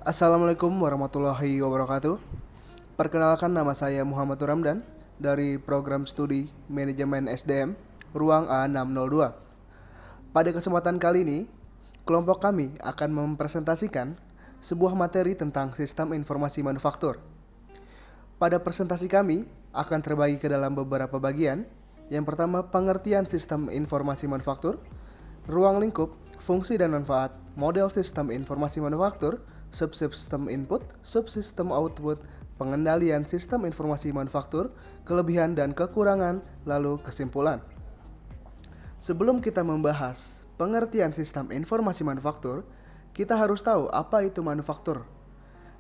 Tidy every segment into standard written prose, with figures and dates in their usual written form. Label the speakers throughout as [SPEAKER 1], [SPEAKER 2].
[SPEAKER 1] Assalamualaikum warahmatullahi wabarakatuh. Perkenalkan, nama saya Muhammad Ramdan dari program studi Manajemen SDM Ruang A602. Pada kesempatan kali ini, kelompok kami akan mempresentasikan sebuah materi tentang sistem informasi manufaktur. Pada presentasi kami akan terbagi ke dalam beberapa bagian. Yang pertama, pengertian sistem informasi manufaktur, ruang lingkup, fungsi dan manfaat, model sistem informasi manufaktur, subsistem input, subsistem output, pengendalian sistem informasi manufaktur, kelebihan dan kekurangan, lalu kesimpulan. Sebelum kita membahas pengertian sistem informasi manufaktur, kita harus tahu apa itu manufaktur.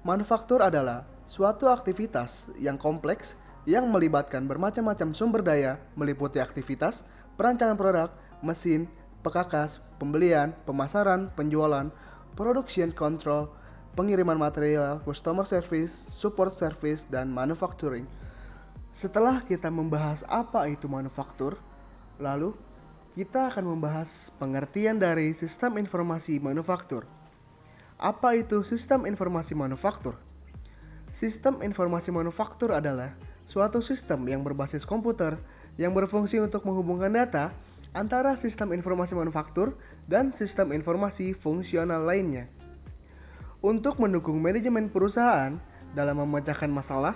[SPEAKER 1] Manufaktur adalah suatu aktivitas yang kompleks yang melibatkan bermacam-macam sumber daya, meliputi aktivitas, perancangan produk, mesin, pekakas, pembelian, pemasaran, penjualan, production control, pengiriman material, customer service, support service, dan manufacturing. Setelah kita membahas apa itu manufaktur, lalu kita akan membahas pengertian dari sistem informasi manufaktur. Apa itu sistem informasi manufaktur? Sistem informasi manufaktur adalah suatu sistem yang berbasis komputer yang berfungsi untuk menghubungkan data antara sistem informasi manufaktur dan sistem informasi fungsional lainnya untuk mendukung manajemen perusahaan dalam memecahkan masalah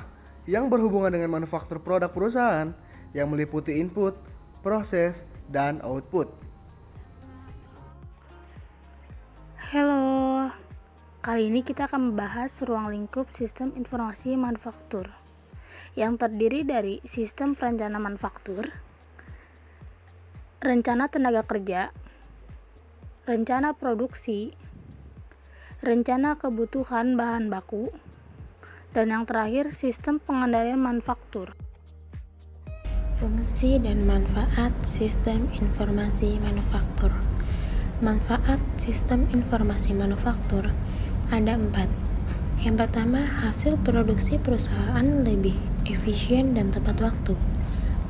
[SPEAKER 1] yang berhubungan dengan manufaktur produk perusahaan yang meliputi input, proses, dan output.
[SPEAKER 2] Halo, kali ini kita akan membahas ruang lingkup sistem informasi manufaktur yang terdiri dari sistem perencanaan manufaktur, rencana tenaga kerja, rencana produksi, rencana kebutuhan bahan baku, dan yang terakhir sistem pengendalian manufaktur.
[SPEAKER 3] Fungsi dan manfaat sistem informasi manufaktur. Manfaat sistem informasi manufaktur ada 4. Yang pertama, hasil produksi perusahaan lebih efisien dan tepat waktu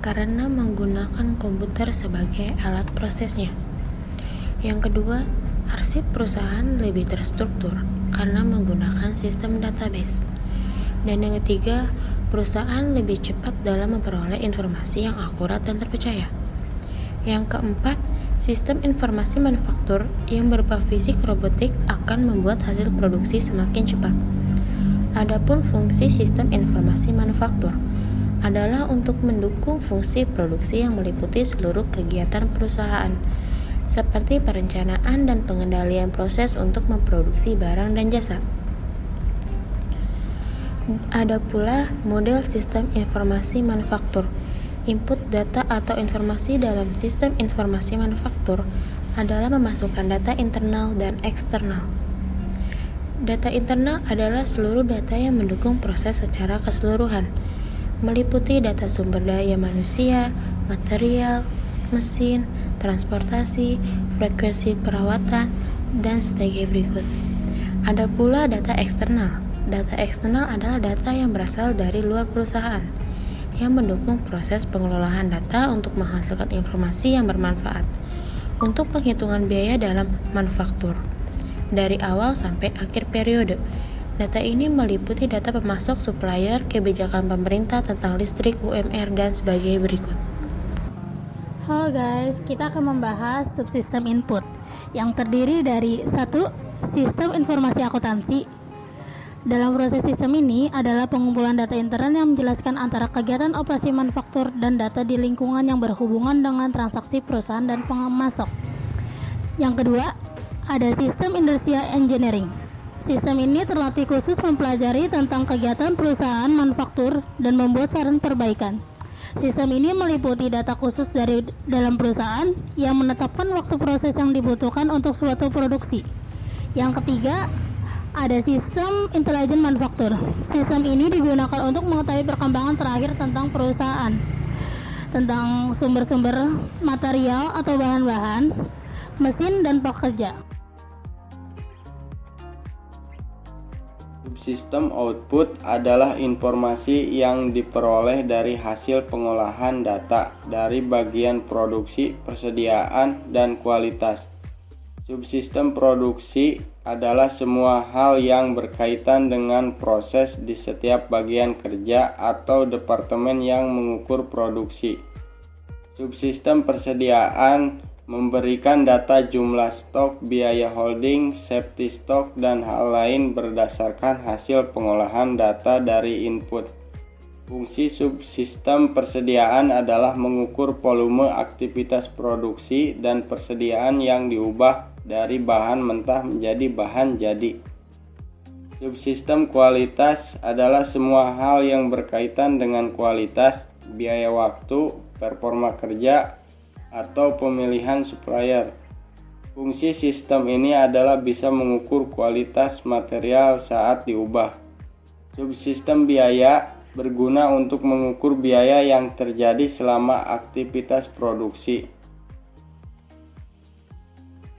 [SPEAKER 3] karena menggunakan komputer sebagai alat prosesnya. Yang kedua, arsip perusahaan lebih terstruktur karena menggunakan sistem database. Dan yang ketiga, perusahaan lebih cepat dalam memperoleh informasi yang akurat dan terpercaya. Yang keempat, sistem informasi manufaktur yang berupa fisik robotik akan membuat hasil produksi semakin cepat. Adapun fungsi sistem informasi manufaktur adalah untuk mendukung fungsi produksi yang meliputi seluruh kegiatan perusahaan, seperti perencanaan dan pengendalian proses untuk memproduksi barang dan jasa. Ada pula model sistem informasi manufaktur. Input data atau informasi dalam sistem informasi manufaktur adalah memasukkan data internal dan eksternal. Data internal adalah seluruh data yang mendukung proses secara keseluruhan, meliputi data sumber daya manusia, material, mesin, transportasi, frekuensi perawatan, dan sebagai berikut. Ada pula data eksternal. Data eksternal adalah data yang berasal dari luar perusahaan, yang mendukung proses pengelolaan data untuk menghasilkan informasi yang bermanfaat untuk penghitungan biaya dalam manufaktur dari awal sampai akhir periode. Data ini meliputi data pemasok, supplier, kebijakan pemerintah tentang listrik, UMR, dan sebagai berikut.
[SPEAKER 2] Halo guys, kita akan membahas subsistem input yang terdiri dari 1. Sistem informasi akuntansi. Dalam proses sistem ini adalah pengumpulan data intern yang menjelaskan antara kegiatan operasi manufaktur dan data di lingkungan yang berhubungan dengan transaksi perusahaan dan pemasok. Yang kedua, ada sistem industrial engineering. Sistem ini terlatih khusus mempelajari tentang kegiatan perusahaan manufaktur dan membuat saran perbaikan. Sistem ini meliputi data khusus dari dalam perusahaan yang menetapkan waktu proses yang dibutuhkan untuk suatu produksi. Yang ketiga, ada sistem intelijen manufaktur. Sistem ini digunakan untuk mengetahui perkembangan terakhir tentang perusahaan, tentang sumber-sumber material atau bahan-bahan, mesin, dan pekerja.
[SPEAKER 4] Subsistem output adalah informasi yang diperoleh dari hasil pengolahan data dari bagian produksi, persediaan, dan kualitas. Subsistem produksi adalah semua hal yang berkaitan dengan proses di setiap bagian kerja atau departemen yang mengukur produksi. Subsistem persediaan memberikan data jumlah stok, biaya holding, safety stok, dan hal lain berdasarkan hasil pengolahan data dari input. Fungsi subsistem persediaan adalah mengukur volume aktivitas produksi dan persediaan yang diubah dari bahan mentah menjadi bahan jadi. Subsistem kualitas adalah semua hal yang berkaitan dengan kualitas, biaya waktu, performa kerja, atau pemilihan supplier. Fungsi sistem ini adalah bisa mengukur kualitas material saat diubah. Subsistem biaya berguna untuk mengukur biaya yang terjadi selama aktivitas produksi.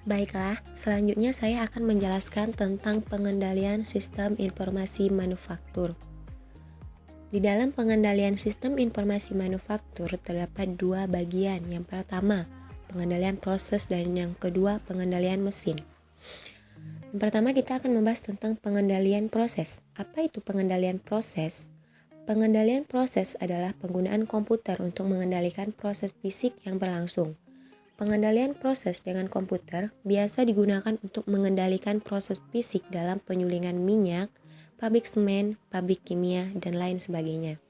[SPEAKER 3] Baiklah, selanjutnya saya akan menjelaskan tentang pengendalian sistem informasi manufaktur. Di dalam pengendalian sistem informasi manufaktur terdapat dua bagian. Yang pertama, pengendalian proses, dan yang kedua, pengendalian mesin. Yang pertama, kita akan membahas tentang pengendalian proses. Apa itu pengendalian proses? Pengendalian proses adalah penggunaan komputer untuk mengendalikan proses fisik yang berlangsung. Pengendalian proses dengan komputer biasa digunakan untuk mengendalikan proses fisik dalam penyulingan minyak, pabrik semen, pabrik kimia, dan lain sebagainya.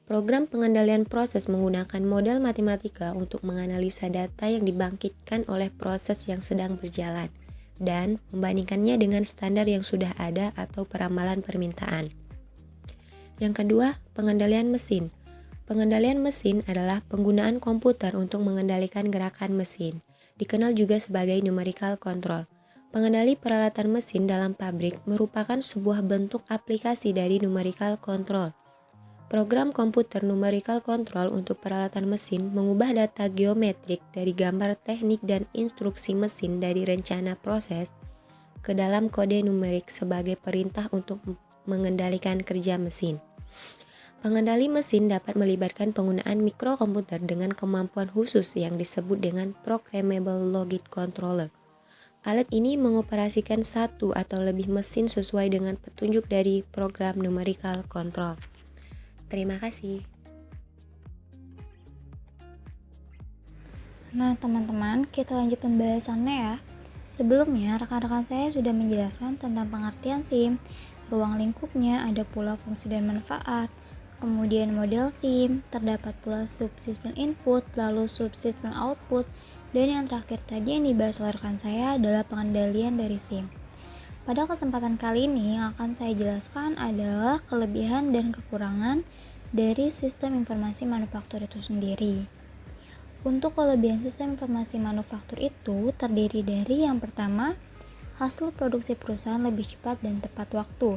[SPEAKER 3] Program pengendalian proses menggunakan model matematika untuk menganalisa data yang dibangkitkan oleh proses yang sedang berjalan dan membandingkannya dengan standar yang sudah ada atau peramalan permintaan. Yang kedua, pengendalian mesin. Pengendalian mesin adalah penggunaan komputer untuk mengendalikan gerakan mesin, dikenal juga sebagai numerical control. Pengendali peralatan mesin dalam pabrik merupakan sebuah bentuk aplikasi dari numerical control. Program komputer numerical control untuk peralatan mesin mengubah data geometrik dari gambar teknik dan instruksi mesin dari rencana proses ke dalam kode numerik sebagai perintah untuk mengendalikan kerja mesin. Pengendali mesin dapat melibatkan penggunaan mikrokomputer dengan kemampuan khusus yang disebut dengan Programmable Logic Controller. Alat ini mengoperasikan satu atau lebih mesin sesuai dengan petunjuk dari program numerical control. Terima kasih.
[SPEAKER 5] Nah teman-teman, kita lanjut pembahasannya ya. Sebelumnya, rekan-rekan saya sudah menjelaskan tentang pengertian SIM, ruang lingkupnya, ada pula fungsi dan manfaat. Kemudian model SIM, terdapat pula subsistem input, lalu subsistem output, dan yang terakhir tadi yang dibahas oleh rekan saya adalah pengendalian dari SIM. Pada kesempatan kali ini yang akan saya jelaskan adalah kelebihan dan kekurangan dari sistem informasi manufaktur itu sendiri. Untuk kelebihan sistem informasi manufaktur itu terdiri dari yang pertama, hasil produksi perusahaan lebih cepat dan tepat waktu.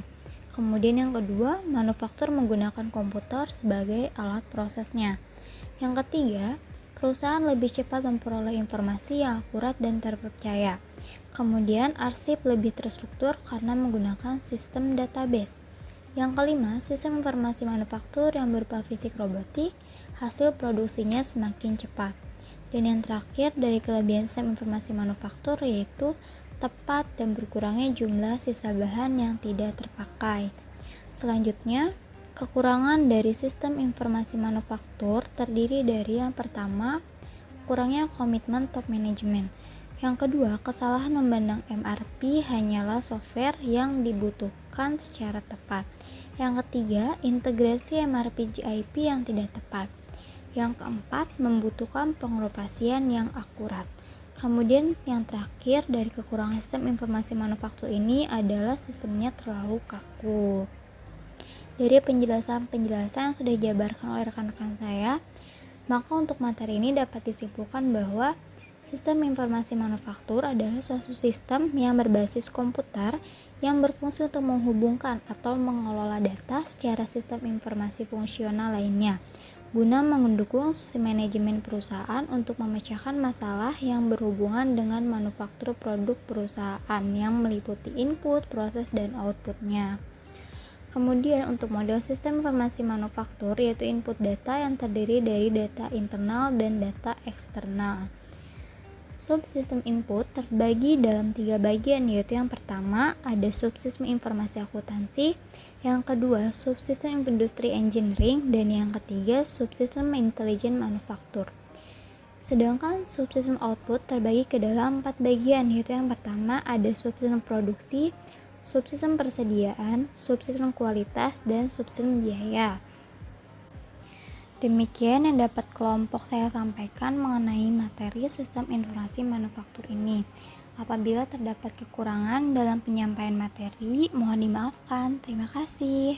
[SPEAKER 5] Kemudian yang kedua, manufaktur menggunakan komputer sebagai alat prosesnya. Yang ketiga, perusahaan lebih cepat memperoleh informasi yang akurat dan terpercaya. Kemudian arsip lebih terstruktur karena menggunakan sistem database. Yang kelima, sistem informasi manufaktur yang berupa fisik robotik, hasil produksinya semakin cepat. Dan yang terakhir dari kelebihan sistem informasi manufaktur yaitu tepat dan berkurangnya jumlah sisa bahan yang tidak terpakai. Selanjutnya, kekurangan dari sistem informasi manufaktur terdiri dari yang pertama, kurangnya komitmen top management. Yang kedua, kesalahan memandang MRP hanyalah software yang dibutuhkan secara tepat. Yang ketiga, integrasi MRP GIP yang tidak tepat. Yang keempat, membutuhkan pengoperasian yang akurat. Kemudian yang terakhir dari kekurangan sistem informasi manufaktur ini adalah sistemnya terlalu kaku. Dari penjelasan-penjelasan yang sudah dijabarkan oleh rekan-rekan saya, maka untuk materi ini dapat disimpulkan bahwa sistem informasi manufaktur adalah suatu sistem yang berbasis komputer yang berfungsi untuk menghubungkan atau mengelola data secara sistem informasi fungsional lainnya, guna mendukung manajemen perusahaan untuk memecahkan masalah yang berhubungan dengan manufaktur produk perusahaan yang meliputi input, proses, dan outputnya. Kemudian untuk model sistem informasi manufaktur yaitu input data yang terdiri dari data internal dan data eksternal. Subsistem input terbagi dalam 3 bagian, yaitu yang pertama ada subsistem informasi akuntansi, yang kedua subsistem industri engineering, dan yang ketiga subsistem intelijen manufaktur. Sedangkan subsistem output terbagi ke dalam 4 bagian, yaitu yang pertama ada subsistem produksi, subsistem persediaan, subsistem kualitas, dan subsistem biaya. Demikian yang dapat kelompok saya sampaikan mengenai materi sistem informasi manufaktur ini. Apabila terdapat kekurangan dalam penyampaian materi, mohon dimaafkan. Terima kasih.